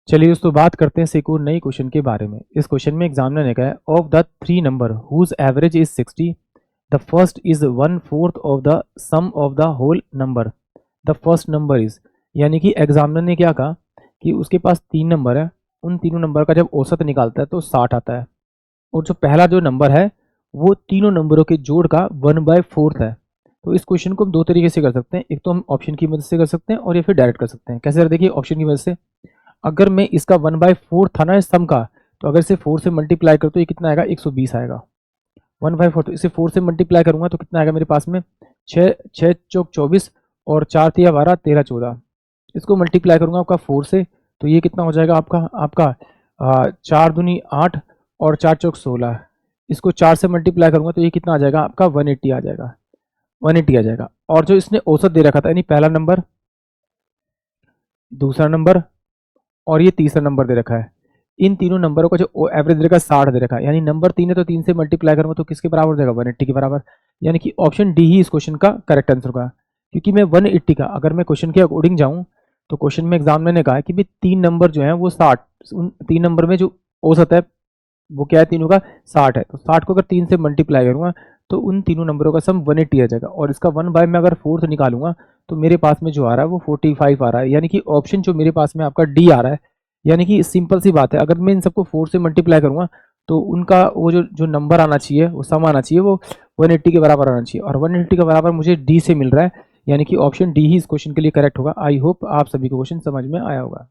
चलिए दोस्तों बात करते हैं एक और नई क्वेश्चन के बारे में। इस क्वेश्चन में एग्जामिनर ने कहा है of the three number whose average is 60 the first is 1/4 of the sum of the whole number the first number is, यानी कि एग्जामिनर ने क्या कहा कि उसके पास तीन नंबर है, उन तीनों नंबर का जब औसत निकालता है तो 60 आता है, और जो पहला जो नंबर है वो तीनों नंबरों के जोड़ का 1/4 है। तो इस क्वेश्चन को हम दो तरीके से कर सकते हैं, एक तो हम ऑप्शन की मदद से कर सकते हैं और या फिर डायरेक्ट कर सकते हैं। कैसे? देखिए ऑप्शन की मदद से, अगर मैं इसका 1/4 था ना सम का, तो अगर इसे 4 से मल्टीप्लाई कर तो ये कितना आएगा, 120 आएगा। 1/4 तो इसे 4 से मल्टीप्लाई करूंगा तो कितना आएगा मेरे पास में, 6 6 चौक 24 और 4 तिया 12 13 14। इसको मल्टीप्लाई करूंगा आपका 4 से, तो ये कितना हो जाएगा आपका आपका 4 दूनी 8 और 4 चौक 16। इसको 4 से मल्टीप्लाई करूंगा तो ये कितना आ जाएगा आपका 180 आ जाएगा, 180 आ जाएगा। और जो इसने औसत दे रखा था, यानी पहला नंबर, दूसरा नंबर और ये तीसरा नंबर दे रखा है, इन तीनों नंबरों का जो एवरेज दे रखा है 60 दे रखा है, यानी नंबर 3 है तो 3 से मल्टीप्लाई करूंगा तो किसके बराबर हो जाएगा, 180 के बराबर। यानी कि ऑप्शन डी ही इस क्वेश्चन का करेक्ट आंसर होगा, क्योंकि मैं 180 का, अगर मैं क्वेश्चन के अकॉर्डिंग जाऊं तो क्वेश्चन में एग्जाम ने कहा है कि भाई तीन नंबर जो है वो 60, उन तीन नंबर में जो औसत है वो क्या है, तीनों का 60 है, तो 60 को अगर 3 से मल्टीप्लाई करूंगा तो उन तीनों नंबरों का सम 180 आ जाएगा, और इसका 1 बाय में अगर 4 निकालूंगा तो मेरे पास में जो आ रहा है वो 45 आ रहा है। यानी कि ऑप्शन जो मेरे पास में आपका डी आ रहा है। यानी कि सिंपल सी बात है, अगर मैं इन सबको 4 से मल्टीप्लाई करूंगा तो उनका वो जो जो नंबर आना चाहिए, वो सम आना चाहिए, वो 180 के बराबर आना चाहिए, और 180 के बराबर मुझे डी से मिल रहा है। यानी कि ऑप्शन डी ही इस क्वेश्चन के लिए करेक्ट होगा। आई होप आप सभी को क्वेश्चन समझ में आया होगा।